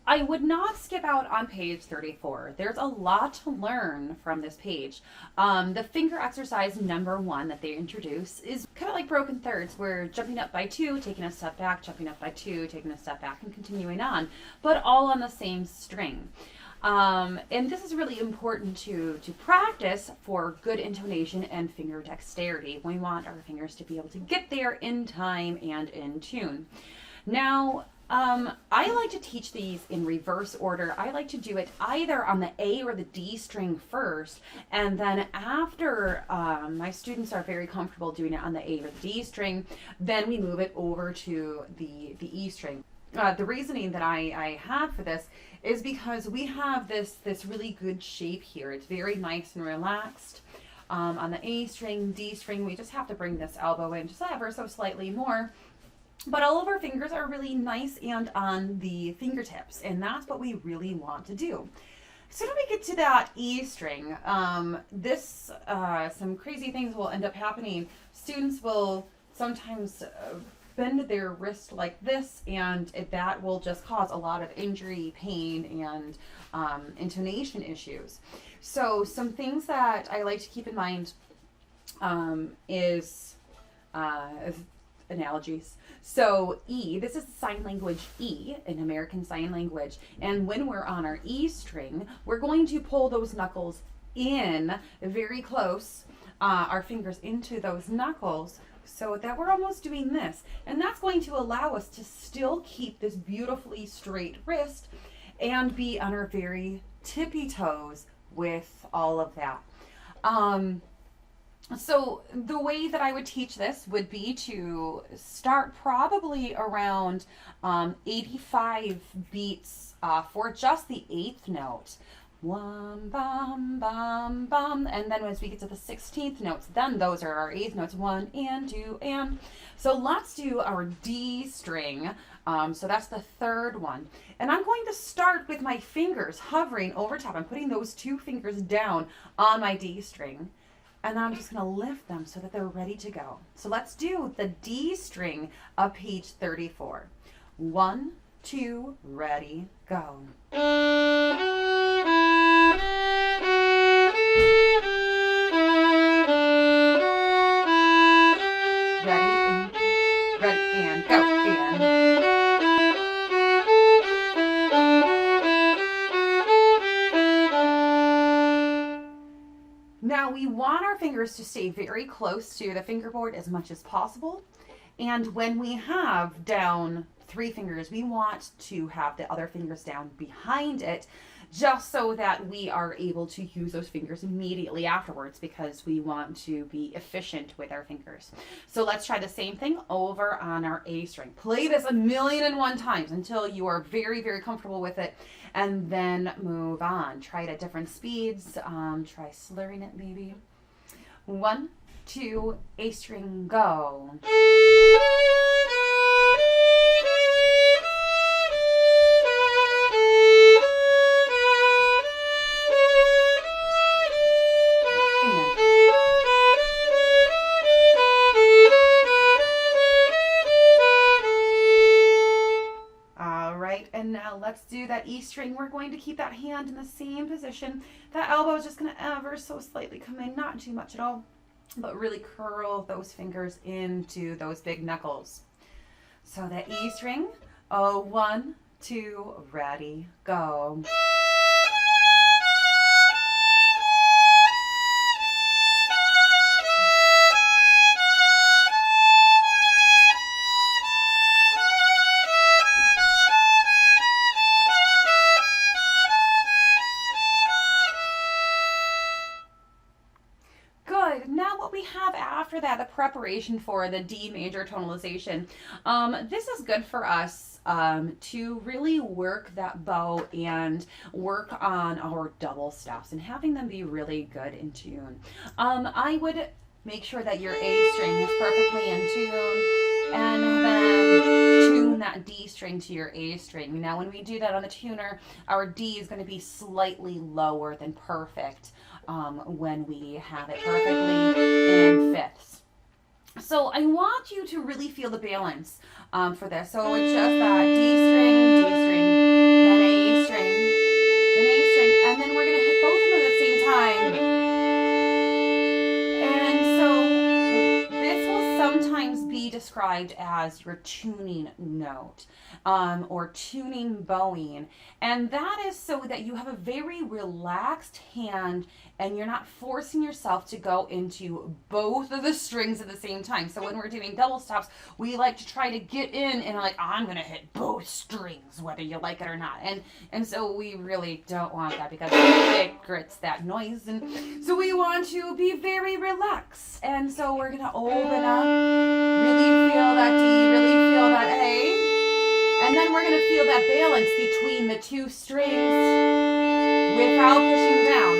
I would not skip out on page 34. There's a lot to learn from this page. The finger exercise number 1 that they introduce is kind of like broken thirds. We're jumping up by 2, taking a step back, jumping up by 2, taking a step back, and continuing on, but all on the same string. And this is really important to practice for good intonation and finger dexterity. We want our fingers to be able to get there in time and in tune. Now, I like to teach these in reverse order. I like to do it either on the A or the D string first, and then after my students are very comfortable doing it on the A or the D string, then we move it over to the E string. The reasoning that I have for this is because we have this really good shape here. It's very nice and relaxed. On the A string, D string, we just have to bring this elbow in just ever so slightly more. But all of our fingers are really nice and on the fingertips, and that's what we really want to do. So when we get to that E string, some crazy things will end up happening. Students will sometimes bend their wrist like this, and that will just cause a lot of injury, pain, and intonation issues. So some things that I like to keep in mind is analogies. So E, this is sign language E in American Sign Language. And when we're on our E string, we're going to pull those knuckles in very close, our fingers into those knuckles, so that we're almost doing this. And that's going to allow us to still keep this beautifully straight wrist and be on our very tippy toes with all of that. So the way that I would teach this would be to start probably around 85 beats for just the 8th note. 1, bum, bum, bum. And then as we get to the 16th notes, then those are our 8th notes. 1 and 2 and. So let's do our D string. So that's the 3rd one. And I'm going to start with my fingers hovering over top. I'm putting those 2 fingers down on my D string. And then I'm just going to lift them so that they're ready to go. So let's do the D string of page 34. 1, 2, ready, go. Ready and go. Now we want our fingers to stay very close to the fingerboard as much as possible. And when we have down 3 fingers, we want to have the other fingers down behind it, just so that we are able to use those fingers immediately afterwards, because we want to be efficient with our fingers. So let's try the same thing over on our A string. Play this 1,000,001 times until you are very, very comfortable with it, and then move on. Try it at different speeds. Try slurring it maybe. 1, 2, A string, go. And now let's do that E string. We're going to keep that hand in the same position. That elbow is just going to ever so slightly come in, not too much at all, but really curl those fingers into those big knuckles. So that E string, 1, 2, ready, go. Now what we have after that, the preparation for the D major tonalization. This is good for us to really work that bow and work on our double stops and having them be really good in tune. I would make sure that your A string is perfectly in tune, and then tune that D string to your A string. Now when we do that on the tuner, our D is going to be slightly lower than perfect when we have it perfectly in fifths. So I want you to really feel the balance for this. So it's just that D string, then A sometimes be described as your tuning note, or tuning bowing. And that is so that you have a very relaxed hand and you're not forcing yourself to go into both of the strings at the same time. So when we're doing double stops, we like to try to get in and like, I'm going to hit both strings, whether you like it or not. And so we really don't want that because it grits that noise. And so we want to be very relaxed. And so we're going to open up, really feel that D, really feel that A. And then we're going to feel that balance between the two strings without pushing down.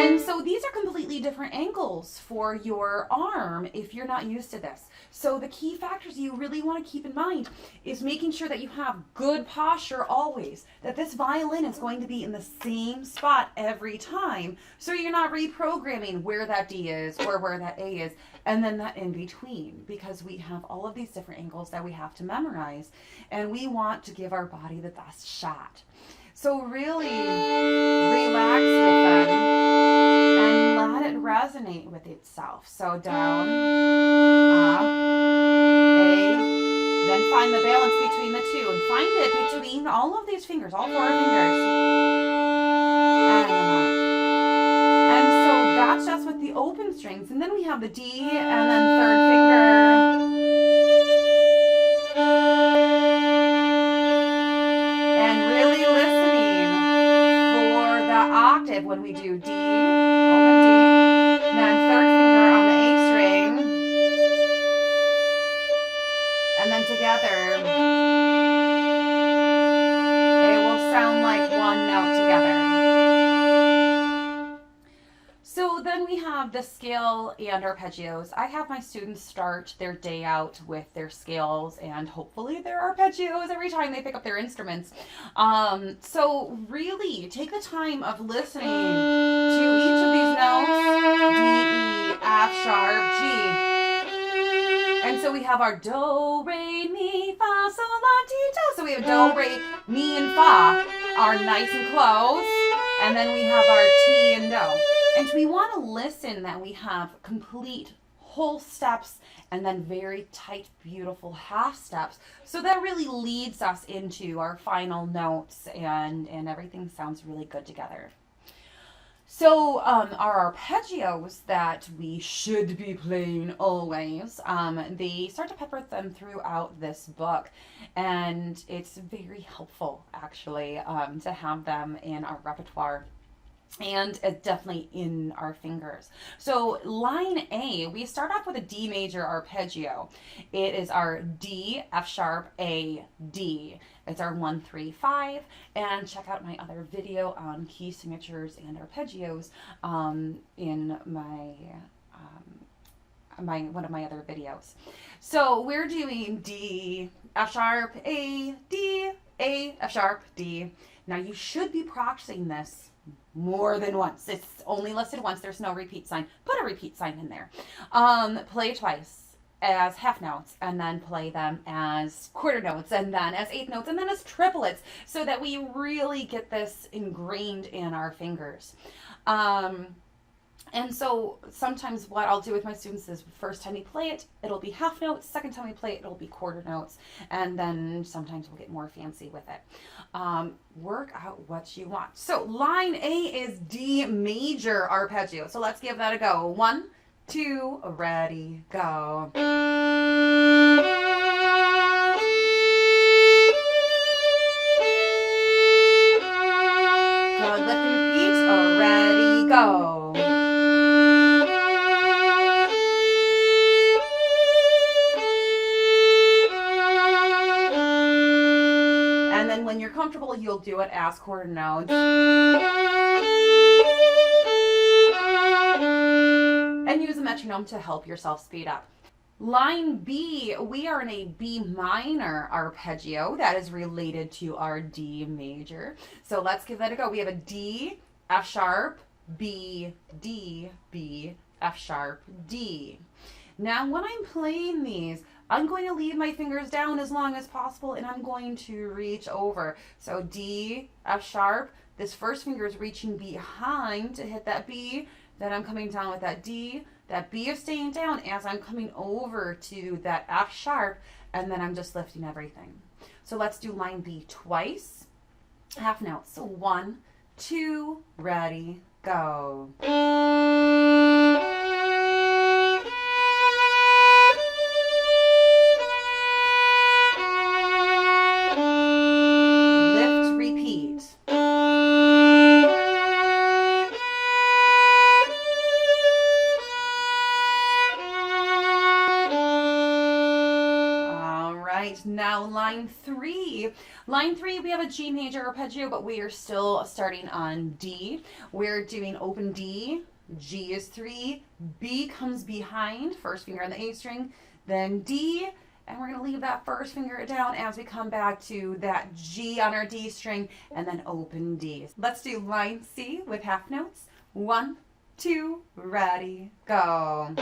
And so these are completely different angles for your arm if you're not used to this. So the key factors you really want to keep in mind is making sure that you have good posture always, that this violin is going to be in the same spot every time. So you're not reprogramming where that D is or where that A is and then that in between, because we have all of these different angles that we have to memorize and we want to give our body the best shot. So really relax with them and let it resonate with itself. So down, up, A, then find the balance between the two and find it between all of these fingers, all 4 fingers. And up. And so that's just with the open strings. And then we have the D and then 3rd finger. Octave when we do D, open D, then 3rd finger on the A string, and then together it will sound like one note together. So then we have the scale and arpeggios. I have my students start their day out with their scales and hopefully their arpeggios every time they pick up their instruments. So really take the time of listening to each of these notes, D, E, F sharp, G. And so we have our do, re, mi, fa, sol, la, ti, do. So we have do, re, mi, and fa are nice and close. And then we have our T and do. And we want to listen that we have complete whole steps and then very tight, beautiful half steps. So that really leads us into our final notes and everything sounds really good together. So our arpeggios that we should be playing always, they start to pepper them throughout this book. And it's very helpful, actually, to have them in our repertoire. And definitely in our fingers. So line A, we start off with a D major arpeggio. It is our D, F sharp, A, D. It's our 1, 3, 5. And check out my other video on key signatures and arpeggios in my one of my other videos. So we're doing D, F sharp, A, D, A, F sharp, D. Now you should be practicing this more than once. It's only listed once. There's no repeat sign. Put a repeat sign in there. Play twice as half notes and then play them as quarter notes and then as eighth notes and then as triplets so that we really get this ingrained in our fingers. And so sometimes what I'll do with my students is first time we play it, it'll be half notes. Second time we play it, it'll be quarter notes. And then sometimes we'll get more fancy with it. Work out what you want. So line A is D major arpeggio. So let's give that a go. 1, 2, ready, go. Good, lift and repeat, ready, go. When you're comfortable, you'll do it as quarter notes. And use a metronome to help yourself speed up. Line B, we are in a B minor arpeggio that is related to our D major. So let's give that a go. We have a D, F sharp, B, D, B, F sharp, D. Now when I'm playing these, I'm going to leave my fingers down as long as possible and I'm going to reach over. So D, F sharp, this first finger is reaching behind to hit that B, then I'm coming down with that D, That B is staying down as I'm coming over to that F sharp, and then I'm just lifting everything. So let's do line B twice, half notes. So 1, 2, ready, go. Lift, repeat. Now line 3. Line 3, we have a G major arpeggio, but we are still starting on D. We're doing open D, G is 3, B comes behind, first finger on the A string, then D, and we're going to leave that first finger down as we come back to that G on our D string, and then open D. Let's do line C with half notes. 1, 2, ready, go.